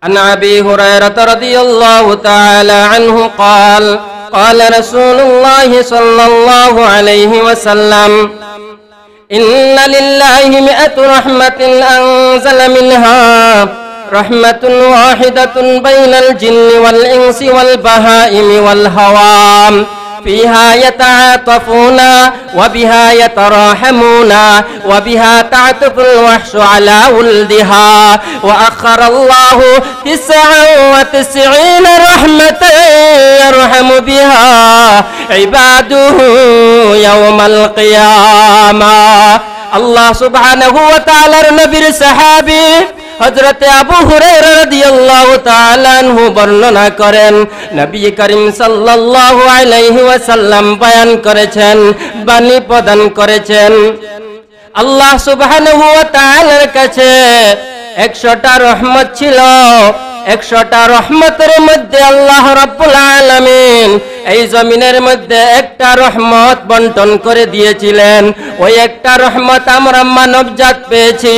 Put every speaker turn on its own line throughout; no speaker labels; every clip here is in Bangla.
عن أبي هريرة رضي الله تعالى عنه قال قال رسول الله صلى الله عليه وسلم إن لله 100 رحمة أنزل منها رحمة واحدة بين الجن والإنس والبهائم والهوام فيها يتعاطفون وبها يتراحمون وبها تعطف الوحش على ولدها وأخر الله 99 رحمة يرحم بها عباده يوم القيامة الله سبحانه وتعالى نبير صحابي হযরতে আবু হুরায়রা রাদিয়াল্লাহু তাআলা আনহু বর্ণনা করেন নবী করিম সাল্লাল্লাহু আলাইহি ওয়াসাল্লাম বয়ান করেছেন বাণী প্রদান করেছেন আল্লাহ সুবহানাহু ওয়া তাআলার কাছে 100টা রহমত ছিল 100টা রহমতের মধ্যে আল্লাহ রাব্বুল আলামিন এই জমিনের মধ্যে একটা রহমত বন্টন করে দিয়েছিলেন ওই একটা রহমত আমরা মানবজাত পেয়েছি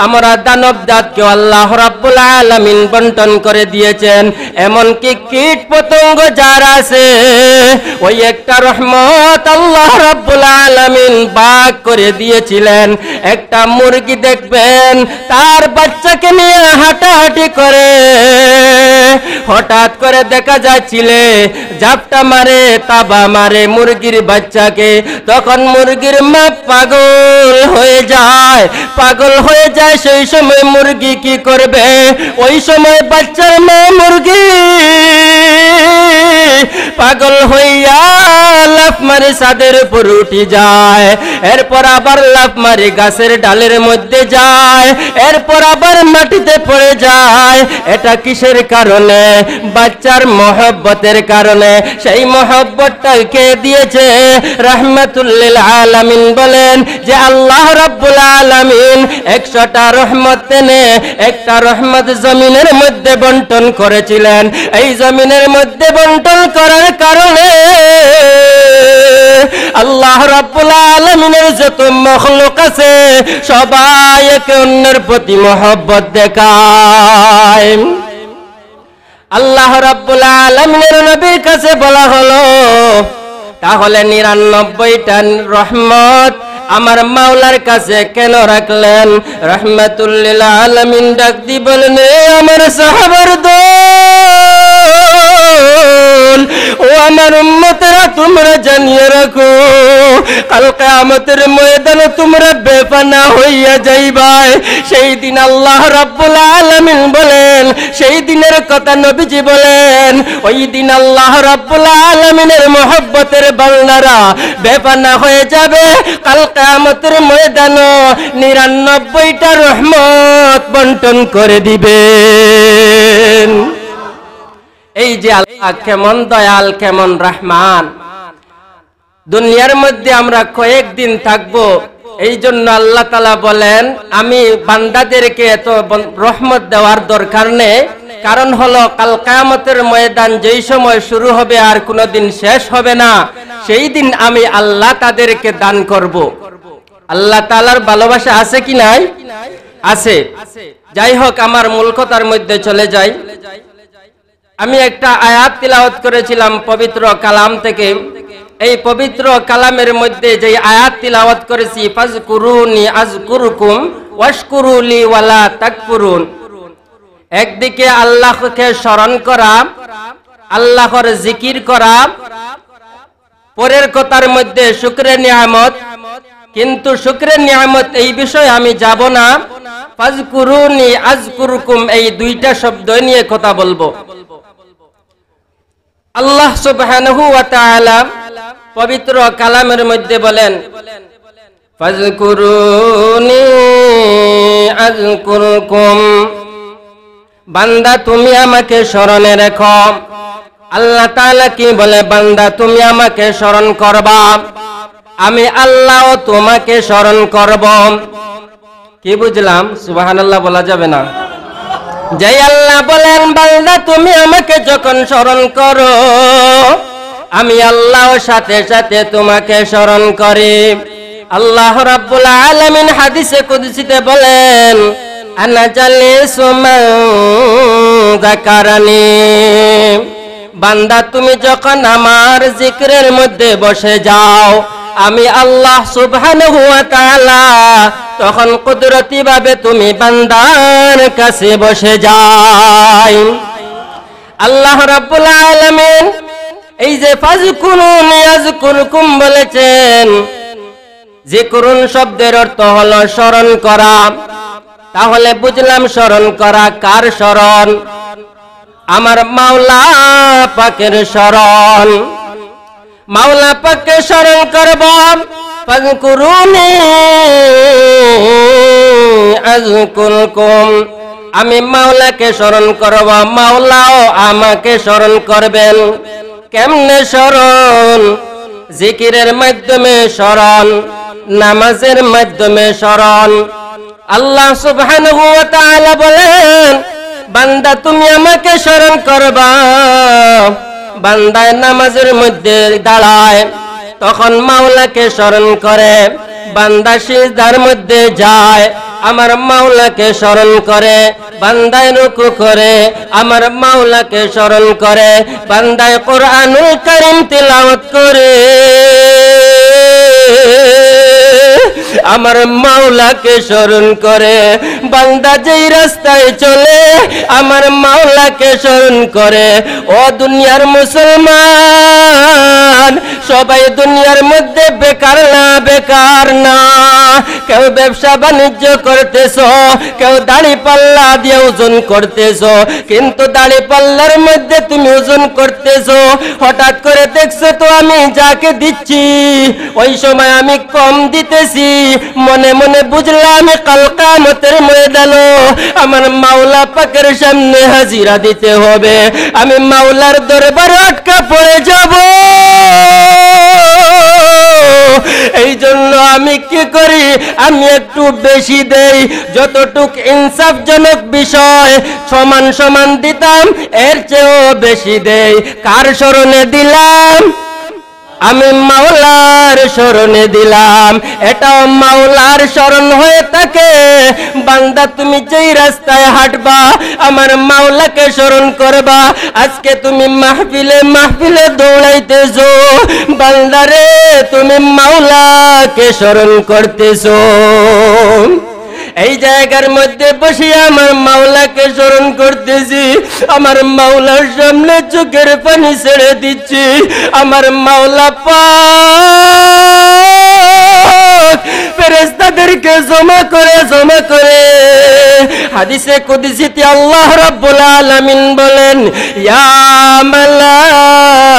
আমরা দানবজাতকে আল্লাহ রাব্বুল আলামিন বন্টন করে দিয়েছেন এমন কি কীট পতঙ্গ যারা আছে ওই একটা রহমত আল্লাহ রাব্বুল আলামিন ভাগ করে দিয়েছিলেন একটা মুরগি দেখবেন তার বাচ্চাকে নিয়ে হাঁটাহাঁটি করে হঠাৎ করে দেখা যাচ্ছিল জাপটা মারে তাবা মারে মুরগির বাচ্চাকে তখন মুরগির মা পাগল হয়ে যায় সেই সময় মুরগি কি করবে ওই সময় বাচ্চার মা মুরগি পাগল হইয়া লাফ মারে ছাদের উপর উঠে যায় এরপর আবার লাফ মারে গাছের ডালের মধ্যে যায় এরপর আবার মাটিতে পড়ে যায় এটা কিসের কারণে বাচ্চার মহব্বতের কারণে সেই মহব্বতটা কে দিয়েছে রাহমাতুল লিল আলামিন বলেন যে আল্লাহ রাব্বুল আলামিন 100টা রহমত এনে একটা রহমত জমিনের মধ্যে বন্টন করেছিলেন এই জমিনের মধ্যে বন্টন করার কারণে আল্লাহ রাব্বুল আলামিনের যত মাখলুক আছে সবাই একে অন্যের প্রতি মহব্বত দেখায় আল্লাহ রাব্বুল আলামিনের নবীর কাছে বলা হলো তাহলে 99টা রহমত আমার মাওলার কাছে কেন রাখলেন রাহমাতুল লিল আলামিন ডাক দি বলেন আমার সাহাবার দল ও আমার উম্মতরা তোমরা জানিয়ে রাখো কাল কিয়ামতের ময়দানে তোমরা বেপনা হইয়া যাইবা সেই দিন আল্লাহ রাব্বুল আলামিন বলেন সেই দিনের কথা নবীজি বলেন ওই দিন আল্লাহ রাব্বুল আলামিনের মহব্বতের বান্দারা বেপনা হয়ে যাবে কাল কিয়ামতের ময়দানে 99টা রহমত বন্টন করে দিবেন এই যে আল্লাহ কেমন দয়াল কেমন রহমান দুনিয়ার মধ্যে আমরা কয়েকদিন থাকবো এই জন্য আল্লাহ তাআলা বলেন আমি বান্দাদেরকে এত রহমত দেওয়ার দরকার নেই কারণ হলো কাল কিয়ামতের ময়দান যেই সময় শুরু হবে আর কোনোদিন শেষ হবে না সেই দিন আমি আল্লাহ তাদেরকে দান করব আল্লাহ তাআলার ভালোবাসা আছে কি নাই আছে যাই হোক আমার মূল কথার মধ্যে চলে যাই আমি একটা আয়াত তিলাওয়াত করেছিলাম পবিত্র কালাম থেকে এই পবিত্র কালামের মধ্যে যে আয়াত তিলাওয়াত করেছি ফাজকুরুনি আযকুরকুম ওয়াশকুরুলি ওয়ালা তাকফুরুন একদিকে আল্লাহকে স্মরণ করা আল্লাহর জিকির করা পরের কথার মধ্যে শুকরের নিয়ামত কিন্তু শুকরের নিয়ামত এই বিষয়ে আমি যাব না ফাজকুরুনি আযকুরকুম এই দুইটা শব্দ নিয়ে কথা বলবো আল্লাহ সুবহানাহু ওয়া তাআলা পবিত্র কালামের মধ্যে বলেন ফাজকুরুনি আযকুরকুম বান্দা তুমি আমাকে স্মরণে রেখো আল্লাহ তাআলা কি বলে বান্দা তুমি আমাকে স্মরণ করবা আমি আল্লাহ তোমাকে স্মরণ করব কি বুঝলাম সুবহানাল্লাহ বলা যাবে না যে আল্লাহ বলেন বান্দা তুমি আমাকে যখন স্মরণ করো আমি আল্লাহর সাথে সাথে তোমাকে স্মরণ করি আল্লাহ রাব্বুল আলামিন হাদিসে কুদসিতে বলেন আনা জালিসু মান যাকারানি। বান্দা তুমি যখন আমার জিকিরের মধ্যে বসে যাও, আমি আল্লাহ সুবহানাহু ওয়া তাআলা তখন কুদরতি ভাবে তুমি বান্দার কাছে বসে যাই। আল্লাহ রাব্বুল আলামিন এই যে ফাযকুরুনি আযকুরকুম বলেছেন, যিকরুন শব্দের অর্থ হলো স্মরণ করা। তাহলে বুঝলাম স্মরণ করা কার স্মরণ? আমার মাওলা পাকের স্মরণ। মাওলা পাককে স্মরণ করব। ফাযকুরুনি আযকুরকুম, আমি মাওলাকে স্মরণ করব, মাওলাও আমাকে স্মরণ করবেন। কেমনে স্মরণ? জিকিরের মাধ্যমে স্মরণ, নামাজের মাধ্যমে স্মরণ। আল্লাহ সুবহানাহু ওয়া তাআলা বলেন, বান্দা তুমি আমাকে স্মরণ করবা। বান্দায় নামাজের মধ্যে দাঁড়ায়, তখন মাওলাকে স্মরণ করে। বান্দা সিজদার মধ্যে যায়, আমার মাওলাকে স্মরণ করে। বান্দায় রুকু করে, আমার মাওলাকে স্মরণ করে। বান্দায় কোরআনুল কারীম তিলাওয়াত করে, আমার মাওলাকে স্মরণ করে। বান্দা যেই রাস্তায় চলে, আমার মাওলাকে স্মরণ করে। ও দুনিয়ার মুসলমান, সবাই দুনিয়ার মধ্যে বেকার না, বেকার না। কেউ ব্যবসা বাণিজ্য করতেছো, কেউ দাড়ি পাল্লা দিয়ে ওজন করতেছো, কিন্তু দাড়ি পাল্লার মধ্যে তুমি ওজন করতেছো। হঠাৎ করে দেখছো তো আমি যাকে দিচ্ছি ওই সময় আমি কম দিতেছি। মনে মনে বুঝলাম আমি কাল কিয়ামতের ময়দানে আমার মাওলা পাকের সামনে হাজিরা দিতে হবে, আমি মাওলার দরবারে আটকা পড়ে যাব। এই জন্য আমি কি করি? আমি একটু বেশি দেই, যতটুক ইনসাফজনক বিষয় সমান সমান দিতাম এর চেয়েও বেশি দেই। কার স্মরণে দিলাম? আমি মাওলার স্মরণে দিলাম। এটাও মাওলার স্মরণ হয়ে থাকে। বান্দা তুমি যেই রাস্তায় হাঁটবা, আমার মাওলাকে স্মরণ করবা। আজকে তুমি মাহফিলে মাহফিলে দৌড়াইতেছো, বান্দারে তুমি মাওলাকে স্মরণ করতেছো। এই জায়গার মধ্যে বসে আমার মাওলাকে স্মরণ করতেছি, আমার মাওলার সামনে চোখের পানি ছেড়ে দিচ্ছি। আমার মাওলা পাক ফেরেশতাদেরকে জমা করে হাদিসে কুদসিতে আল্লাহ রাব্বুল আলামিন বলেন, ইয়া মালাইকাতি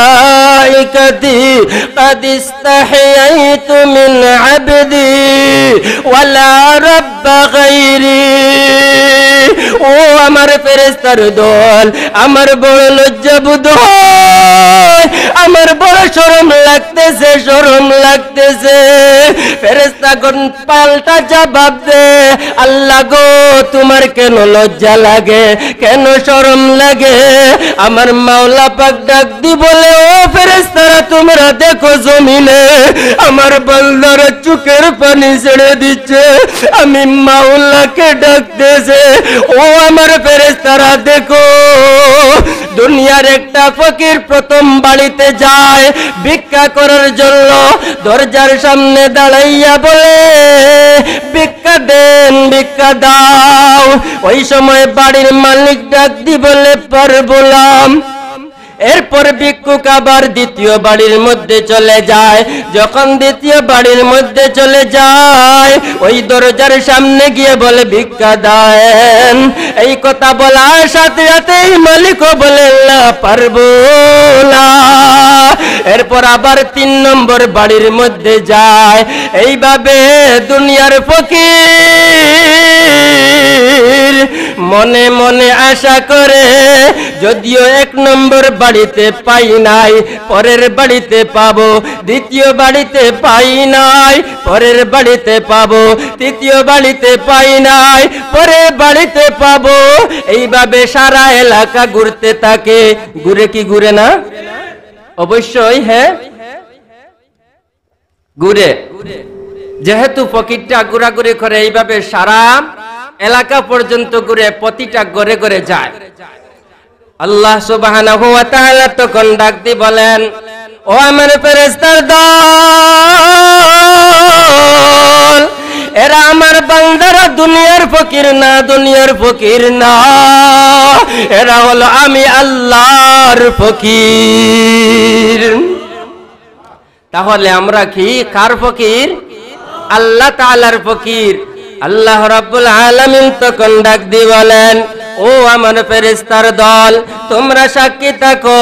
قد استحييت من عبدي ولا رب غيري। ও আমার ফেরেশতার দল, আমার বড় লজ্জাবোধ হয়, আমার বড় শরম লাগতেছে, শরম লাগতেছে। ফেরেশতাগণ পাল্টা জবাব দে, আল্লাহ গো তোমার কেন লজ্জা লাগে, কেন শরম লাগে? আমার মাওলা পাক ডাক দি বলে, ও ফেরেশতারা তোমরা দেখো জমিনে আমার বান্দার চোখের পানি ছেড়ে দিচ্ছে, আমি মাওলাকে ডাকতেছে। ও আমার ফেরেশতারা দেখো, দুনিয়ার একটা ফকির প্রথম বাড়িতে যায় ভিক্ষা করার জন্য, দরজার সামনে দাঁড়াইয়া বলে, ভিক্ষা দেন, ভিক্ষা দাও। ওই সময় বাড়ির মালিক ডাক দি বলে, পারবো না। এরপর ভিক্ষুক আবার দ্বিতীয় বাড়ির মধ্যে চলে যায়। যখন দ্বিতীয় বাড়ির মধ্যে চলে যায়, ওই দরজার সামনে গিয়ে বলে, ভিক্ষা দেন। এই কথা বলার সাথে সাথেই মালিকও বলে, না পারবো না। এরপর আবার 3 নম্বর বাড়ির মধ্যে যায়। এইভাবে দুনিয়ার ফকির মনে মনে আশা করে, যদিও 1 নম্বর বাড়িতে পাই নাই, পরের বাড়িতে পাবো। দ্বিতীয় বাড়িতে পাই নাই, পরের বাড়িতে পাবো। তৃতীয় বাড়িতে পাই নাই, পরের বাড়িতে পাবো। এইভাবে সারা এলাকা ঘুরতে থাকে। ঘুরে কি ঘুরে না? অবশ্যই হ্যাঁ ঘুরে। যেহেতু ফকিরটা ঘোরাঘুরি করে, এইভাবে সারা এলাকা পর্যন্ত ঘুরে প্রতিটা ঘরে ঘরে যায়। আল্লাহ সুবহানাহু ওয়া তাআলা তখন ডাক দিয়ে বলেন, ও আমার ফেরেশতার দল, এরা আমার বান্দারা দুনিয়ার ফকির না, দুনিয়ার ফকির না, এরা হলো আমি আল্লাহর ফকির। তাহলে আমরা কি কার ফকির? আল্লাহ তাআলার ফকির। আল্লাহ রাব্বুল আলামিন তখন ডাক দিয়ে বলেন, ও আমার ফেরেশতার দল, তোমরা সাক্ষী থাকো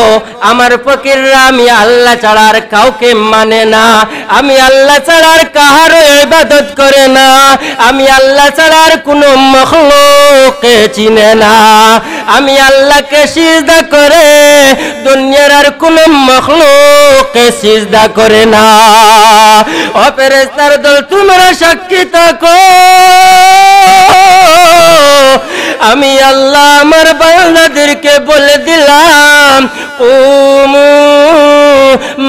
আমার ফকিররা আমি আল্লাহ ছাড়া আর কাউকে মানে না, আমি আল্লাহ ছাড়া আর কাহারও ইবাদত করে না, আমি আল্লাহ ছাড়া আর কোনো মাখলুককে চিনে না, আমি আল্লাহকে সিজদা করে দুনিয়ার আর কোনো মাখলুককে সিজদা করে না। ও ফেরেশতার দল, তোমরা সাক্ষী থাকো আমি আল্লাহ আমার বান্দাদেরকে বলে দিলাম, কুমু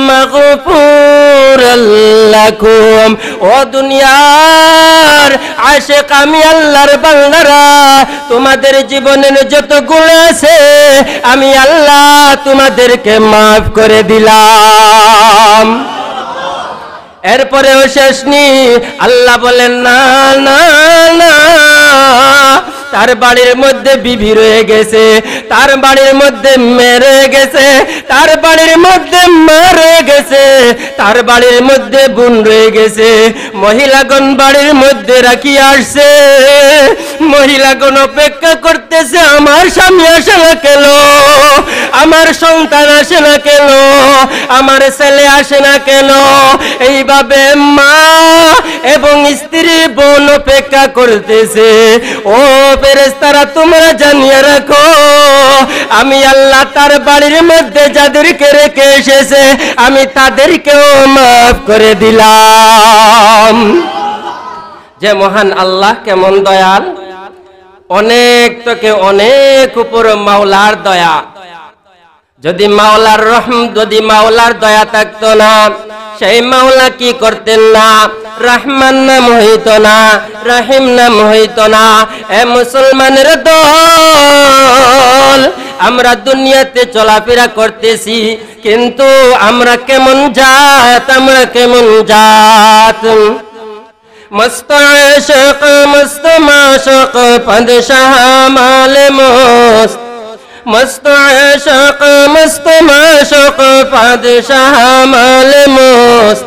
মাগফুরাল লাকুম। ও দুনিয়ার আশিক আমি আল্লাহর বান্দারা, তোমাদের জীবনের যত গুনাহ আছে আমি আল্লাহ তোমাদেরকে মাফ করে দিলাম। এরপরেও শেষ নি, আল্লাহ বলেন না না না, তার বাড়ির মধ্যে বিবি রয়ে গেছে, তার বাড়ির মধ্যে মেয়ে রয়ে গেছে, তার বাড়ির মধ্যে মা রয়ে গেছে, তার বাড়ির মধ্যে বোন রয়ে গেছে, মহিলাগণ বাড়ির মধ্যে রাখি আসছে, মহিলাগণ অপেক্ষা করতেছে আমার স্বামী আসে না কেন, আমার সন্তান আসে না কেন, আমার ছেলে আসে না কেন। এইভাবে মা এবং স্ত্রী বোন অপেক্ষা করতেছে। ও ফেরেশতারা, তোমরা জানিয়ে রাখো আমি আল্লাহ তার বাড়ির মধ্যে যাদেরকে রেখে এসেছে আমি তাদেরকেও মাফ করে দিলাম। যে মহান আল্লাহ কেমন দয়াল, অনেক তোকে অনেক উপর মাওলার দয়া। যদি মাওলার যদি মাওলার দয়া থাকতো না, সেই মাওলা কি করতেন না? রহমান নাম হইতো না, রহিম নাম হইতো না। এ মুসলমানের দল, আমরা দুনিয়াতে চলাফেরা করতেছি, কিন্তু আমরা কেমন জাত, আমরা কেমন জাত। মস্ত আশিক মস্ত মাশিক পাদশাহ মালে মস্ত, মস্ত আশিক মস্ত মাশিক পাদশাহ মালে মস্ত।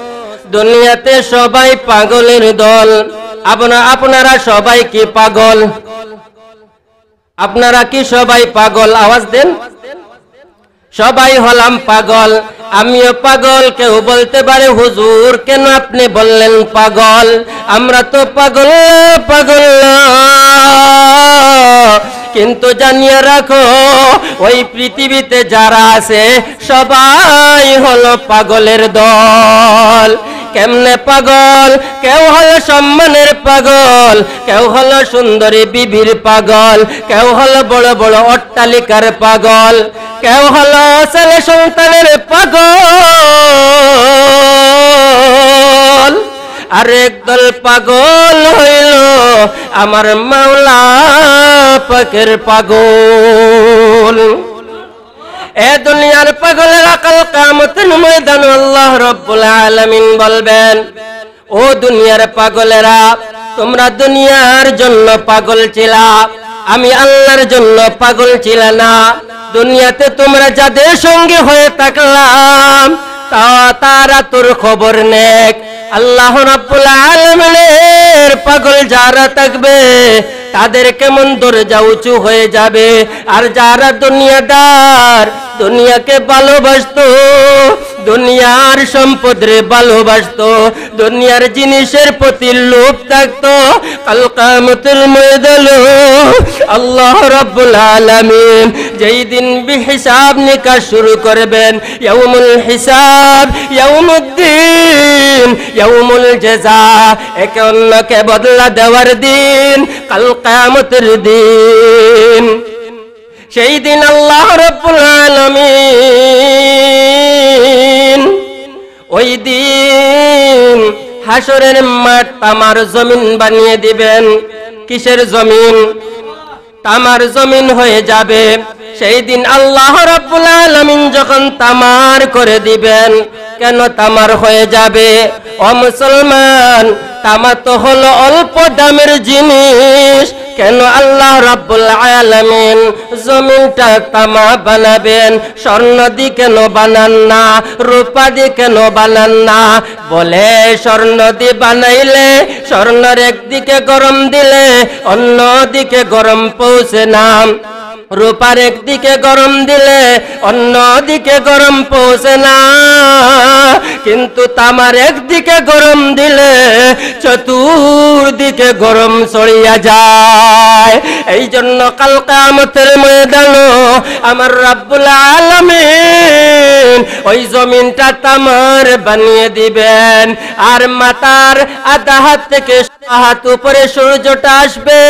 দুনিয়াতে সবাই পাগলের দল। আপনারা সবাই কি পাগল? আপনারা কি সবাই পাগল? আওয়াজ দেন। সবাই হলাম পাগল, আমিও পাগল। কেউ বলতে পারে হুজুর কেন আপনি বললেন পাগল? আমরা তো পাগল পাগল, কিন্তু জানিয়ে রাখো ওই পৃথিবীতে যারা আছে সবাই হলো পাগলের দল। কেমনে পাগল? কেউ হলো সম্মানের পাগল, কেউ হলো সুন্দরী বিবির পাগল, কেউ হলো বড় বড় অট্টালিকার পাগল, কেউ হলো ছেলে সন্তানের পাগল। আরেক দল পাগল হইল আমার মাওলা পাকের পাগল। এ দুনিয়ার পাগলের কাল কিয়ামতের ময়দানে আল্লাহ রাব্বুল আলামিন বলবেন, ও দুনিয়ার পাগলেরা, তোমরা দুনিয়ার জন্য পাগল ছিলা, আমি আল্লাহর জন্য পাগল ছিল না। দুনিয়াতে তোমরা যাদের সঙ্গে হয়ে থাকলাম তারা তোর খবর নেক। আল্লাহ রাব্বুল আলামিনের পাগল যারা থাকবে তাদের কেমন দরজা উঁচু হয়ে যাবে। আর যারা দুনিয়াদার, দুনিয়াকে ভালোবাসতো, দুনিয়ার সম্পদরে ভালোবাসতো, দুনিয়ার জিনিসের প্রতি লোভ থাকতো, কাল কিয়ামতের ময়দানে আল্লাহ রাব্বুল আলামিন যেই দিন হিসাব নিকাশ শুরু করবেন, ইয়াউমুল হিসাব, ইয়াউমুদ্দিন, ইয়াউমুল জাযা, একে অন্যকে বদলা দেওয়ার দিন, কাল কিয়ামতের দিন। সেই দিন আল্লাহ রাব্বুল আলামিন ওই দিন হাসরের মাঠ তামার জমিন বানিয়ে দিবেন। কিসের জমিন? তামার জমিন হয়ে যাবে। সেই দিন আল্লাহ রাব্বুল আলামিন যখন তামার করে দিবেন, কেন তামার হয়ে যাবে? ও মুসলমান, তামা তো হলো অল্প দামের জিনিস, কেন আল্লাহ রাব্বুল আলামিন জমিনটা তামা বানাবেন? স্বর্ণ দিয়ে কেন বানান না? রূপা দিয়ে কেন বানান না? বলে স্বর্ণ দিয়ে বানাইলে স্বর্ণের একদিকে গরম দিলে অন্য দিকে গরম পৌঁছে না, রূপার একদিকে গরম দিলে অন্য দিকে গরম পৌঁছে না, কিন্তু তামার একদিকে গরম দিলে চতুর্দিকে গরম ছড়িয়ে যায়। এই জন্য কাল কিয়ামতের ময়দানে আমার রাব্বুল আলামিন ওই জমিনটা তামার বানিয়ে দিবেন, আর মাথার আধা হাত থেকে হাত উপরে সূর্যটা আসবে।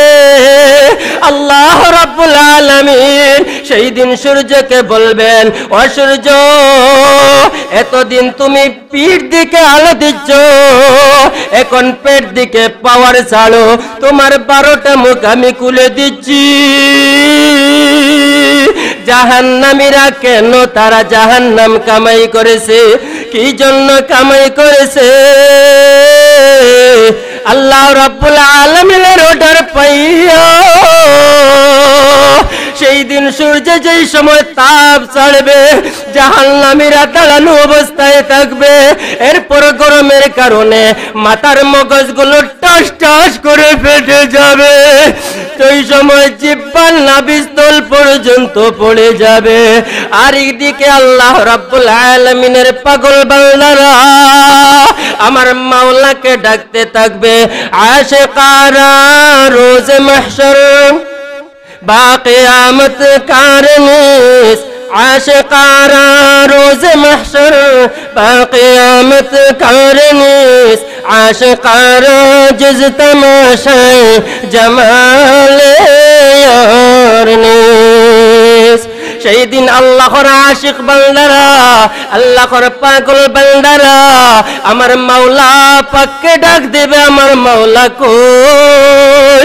আল্লাহ রাব্বুল আলামিন সেই দিন সূর্যকে বলবেন, ও সূর্য, এতদিন তুমি পিঠ দিকে আলো দিচ্ছ, এখন পেট দিকে পাওয়ার ছাড়ো, তোমার 12টা মুখ আমি খুলে দিচ্ছি। জাহান্নামীরা কেন তারা জাহান্নাম কামাই করেছে? কি জন্য কামাই করেছে? আল্লাহ রাব্বুল আলামিনের অর্ডার পাইয়া সেই দিন সূর্য যেই সময় তাপ ছাড়বে, জাহান্নামীরা দাঁড়ানো অবস্থায় থাকবে। এরপর গরমের কারণে মাথার মগজগুলো টাস টাস করে ফেটে যাবে, সেই সময় জিহ্বার নাভিস্থল পর্যন্ত পড়ে যাবে। আর এইদিকে আল্লাহ রাব্বুল আলামিনের পাগল বান্দারা আমার মাওলাকে ডাকতে থাকবে, আশিকারা রোজে মাহশর বাকিয়ামত কারনিস, আশিকারা রোজে মাহশর বাকিয়ামত কারনিস, আশিকারা জিজ তমাশায় জামালে ইয়ারনিস। সেই দিন আল্লাহর আশিক বান্দারা, আল্লাহর পাগল বান্দারা আমার মাওলা পাককে ডাক দেবে, আমার মাওলা কই?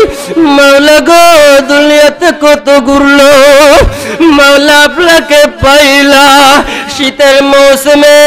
মাওলা গো, দুনিয়াতে কত ঘুরলো, মাওলা আপনাকে পাইলা। শীতের মৌসুমে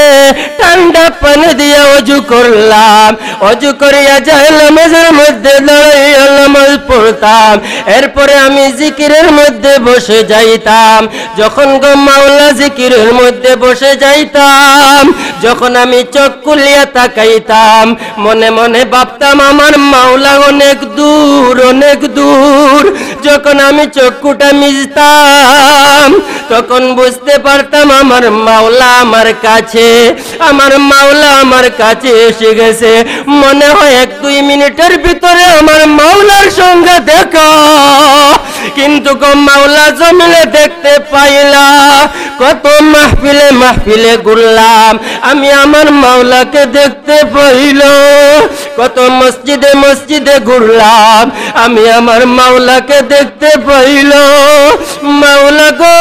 ঠান্ডা পানি দিয়ে অজু করলাম, অজু করিয়া যাইলাম, মেঝের মধ্যে দাঁড়াইয়া নামাজ পড়তাম, এরপরে আমি জিকিরের মধ্যে বসে যাইতাম। যখন গো মাওলা জিকিরের মধ্যে বসে যাইতাম, যখন আমি চোখ খুলিয়া তাকাইতাম, মনে মনে ভাবতাম আমার মাওলা অনেক দূর, অনেক দূর। যখন আমি চক্ষুটা মিজতাম, তখন বুঝতে পারতাম আমার মাওলা আমার কাছে, আমার মাওলা আমার কাছে এসে গেছে। মনে হয় 1-2 মিনিটের ভিতরে আমার মাওলার সঙ্গে দেখা, কিন্তু গো মাওলা জমিনে দেখতে পাইলা। কত মাহফিলে মাহফিলে ঘুরলাম, আমি আমার মাওলাকে দেখতে পাইল। কত মসজিদে মসজিদে ঘুরলাম, আমি আমার মাওলাকে দেখতে পাইল। মাওলা গো,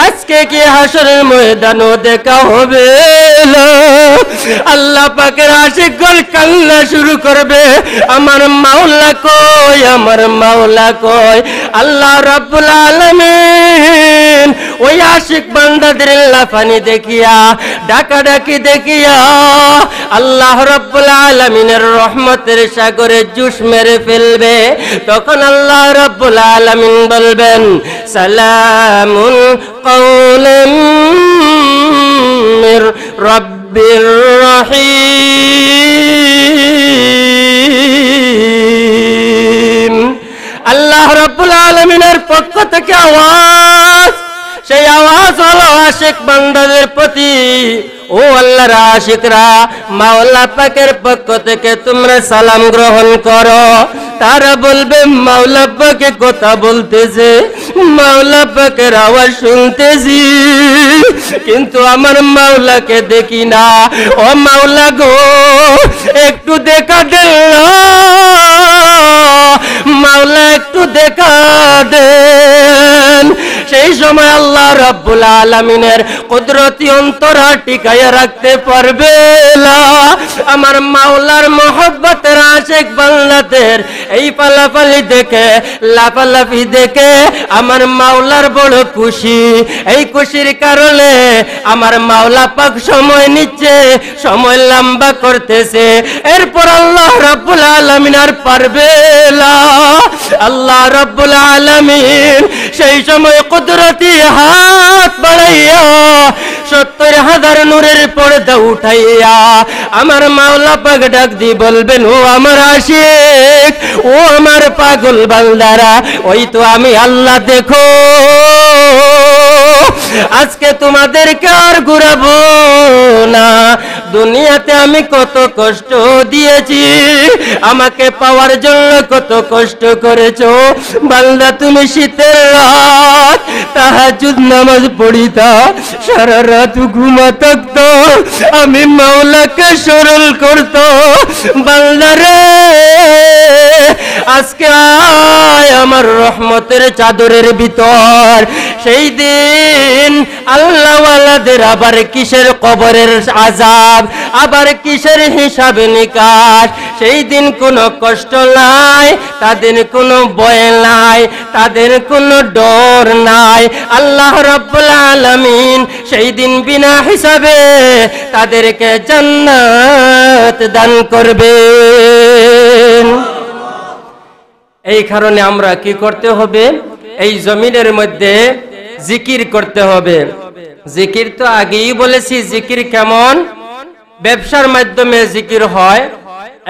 আজকে কি হাসরের ময়দানও দেখা হবে না? আল্লাহ পাকের আশিকগণ কান্না শুরু করবে, আমার মাওলা কই, আমার মাওলা কই? আল্লাহ রাব্বুল আলামিন ওই আশিক বান্দাদের লাফানি দেখিয়া, ডাকাডাকি দেখিয়া আল্লাহ রাব্বুল আলামিনের রহমতের সাগরে জুস মেরে ফেলবে। তখন আল্লাহ রাব্বুল আলামিন বলবেন, সালামুন কাওলাম মির রাব্বির রহিম। আল্লাহ রাব্বুল আলামিনের পক্ষ থেকে আওয়াজ, সেই আওয়াজ হলো আশিক বান্দাদের প্রতি, ও আল্লাহর আশিকরা, মাওলা পাকের পক্ষ থেকে তোমরা সালাম গ্রহণ করো। তারা বলবে মাওলা পাকে কথা বলতেছে, মাওলা পাকের আওয়াজ শুনতেছি, কিন্তু আমার মাওলাকে দেখি না। ও মাওলা গো, একটু দেখা দেন, মাওলা একটু দেখা দেন। সেই সময় আল্লাহ রাব্বুল আলামিনের কুদরতি অন্তরা টিকায়া রাখতে পারবে না। আমার মাওলার মহব্বতের আশিক বান্দাদের এই পালাপালি দেখে, লাফালাফি দেখে আমার মাওলার বড় খুশি। এই খুশির কারণে আমার মাওলা পাক সময় নিচ্ছে, সময় লম্বা করতেছে। এরপর আল্লাহ রাব্বুল আলামিন আর পারবে না। আল্লাহ রাব্বুল আলামিন সেই সময় কুদরতি হাত বাড়াইয়া 70,000 নূরের পর্দা উঠাইয়া আমার মাওলা পাক ডাক দিয়ে বলবেন, ও আমার আশিক, ও আমার পাগল বান্দারা, ওই তো আমি আল্লাহ, দেখো আজকে তোমাদেরকে আর ঘুরাবো না। দুনিয়াতে আমি কত কষ্ট দিয়েছি, আমাকে পাওয়ার জন্য কত কষ্ট করেছো বান্দা। তুমি শীতের রাত তাহাজ্জুদ নামাজ পড়িতা, সারা রাত ঘুমা থাকতো, আমি মাওলাকে স্মরণ করতো। বান্দারে আজকে আয় আমার রহমতের চাদরের ভিতর। সেই দিন আল্লাহওয়ালাদের আবার কিসের কবরের আযাব, আবার কিসের হিসাব নিকাশ। সেই দিন কোনো কষ্ট নাই, তাদের কোনো ভয় নাই, তাদের কোনো ডর নাই। আল্লাহ রাব্বুল আলামিন সেই দিন বিনা হিসাবে তাদেরকে জান্নাত দান করবেন। এই কারণে আমরা কি করতে হবে? এই জমিনের মধ্যে জিকির করতে হবে। জিকির তো আগেই বলেছি, জিকির কেমন? ব্যবসার মাধ্যমে জিকির হয়,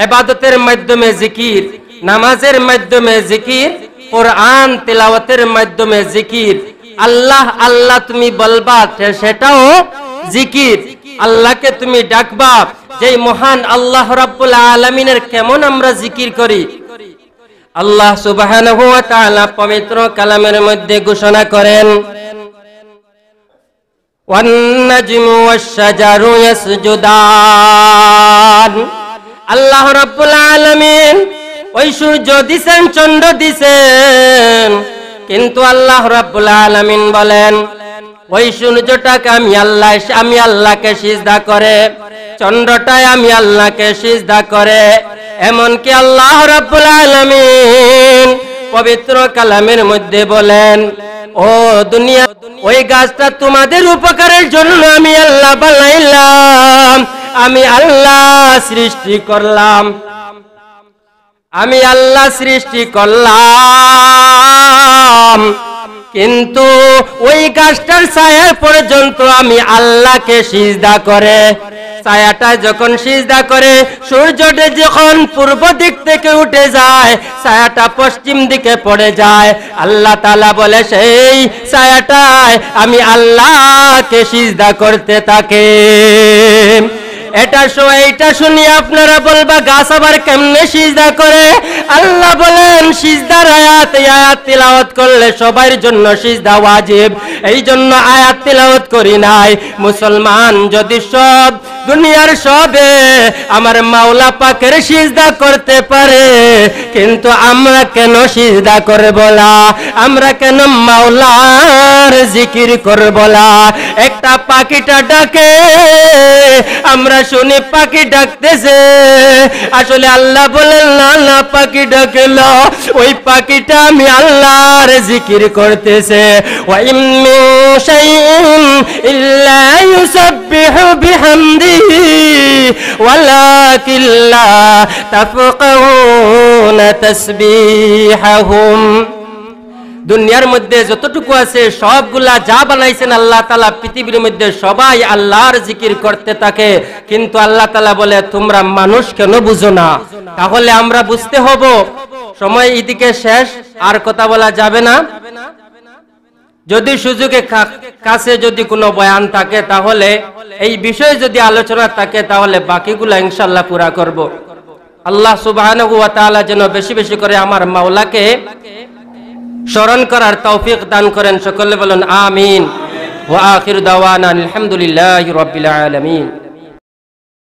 ইবাদতের মাধ্যমে জিকির, নামাজের মাধ্যমে জিকির, কোরআন তিলাওয়াতের মাধ্যমে জিকির। আল্লাহ আল্লাহ তুমি বলবা, সেটাও জিকির। আল্লাহকে তুমি ডাকবা, যেই মহান আল্লাহ রাব্বুল আলামিনের কেমন আমরা জিকির করি। আল্লাহ সুবহানাহু ওয়া তাআলা পবিত্র কালামের মধ্যে ঘোষণা করেন, ওয়ান নাজমু ওয়াশ শাজারু ইয়াসজুদান। আল্লাহ রাব্বুল আলামিন ওই সূর্য দিছেন, চন্দ্র দিছেন, কিন্তু আল্লাহ রাব্বুল আলামিন বলেন ওই সূর্যটাকে আমি আল্লাহকে সিজদা করে, চন্দ্রটায় আমি আল্লাহকে সিজদা করে। এমনকি আল্লাহ রাব্বুল আলামিন পবিত্র কালামের মধ্যে বলেন, ও দুনিয়া, ওই গাছটা তোমাদের উপকারের জন্য আমি আল্লাহ বানাইলাম, আমি আল্লাহ সৃষ্টি করলাম, আমি আল্লাহ সৃষ্টি করলাম, কিন্তু ওই গাছটার ছায়া পর্যন্ত আমি আল্লাহকে সিজদা করে। ছায়াটা যখন সিজদা করে, সূর্যটা যখন পূর্ব দিক থেকে উঠে যায়, ছায়াটা পশ্চিম দিকে পড়ে যায়। আল্লাহ তাআলা বলে সেই ছায়াটায় আমি আল্লাহকে সিজদা করতে থাকে। এইটা শুনি আপনারা বলবা, গাছ আবার কেমনে সিজদা করে? আল্লাহ বলেন সিজদার আয়াত, আয়াত তিলাওয়াত করলে সবার জন্য সিজদা ওয়াজিব, এই জন্য আয়াত তিলাওয়াত করি নাই। মুসলমান যদি সব দুনিয়ার সবে আমার মাওলা পাকের সিজদা করতে পারে, কিন্তু আমরা কেন সিজদা করব না? আমরা কেন মাওলার জিকির করব না? একটা পাখিটা ডাকে, আমরা শুনি পাখি ডাকতেছে, আসলে আল্লাহ বলেন না, না পাখি ডাকে না, ওই পাখিটা আমি আল্লাহর জিকির করতেছে। ওয়া ইন মিন শাইইন ইল্লা ইউসাব্বিহু বিহামদিহি ওয়ালাকিন লা তাফকাহুনা তাসবিহাহুম। দুনিয়ার মধ্যে যতটুকু আছে সবগুলা যা বানাইছেন আল্লাহ তাআলা পৃথিবীর মধ্যে সবাই আল্লাহর জিকির করতে থাকে, কিন্তু আল্লাহ তাআলা বলে তোমরা মানুষ কেন বুঝো না? তাহলে আমরা বুঝতে হব, সময় এদিকে শেষ, আর কথা বলা যাবে না। যদি সুযোগে কাছে যদি কোনো বয়ান থাকে, তাহলে এই বিষয়ে যদি আলোচনা থাকে, তাহলে বাকিগুলা ইনশাআল্লাহ পুরা করব। আল্লাহ সুবহানাহু ওয়া তাআলা যেন বেশি বেশি করে আমার মাওলাকে স্মরণ করার তৌফিক দান করেন। সকলে বলুন আমিন। ওয়া আখিরু দাওয়ানা আলহামদুলিল্লাহি রাব্বিল আলামিন।